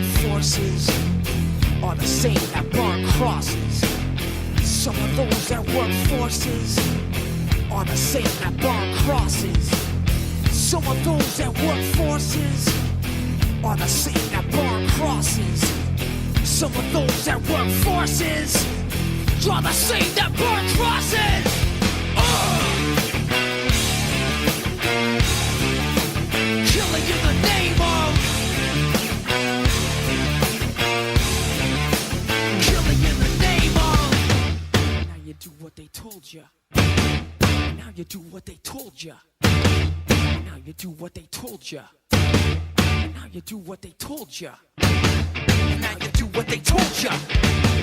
work forces are the same that burn crosses. Some of those that work forces are the same that burn crosses. Some of those that work forces are the same that burn crosses. Some of those that work forces are the same that burn crosses. Killing in the name of. Killing in the name of. Now you do what they told you. Now you do what they told you. Now you do what they told you. Now you do what they told you. Now you do what they told you.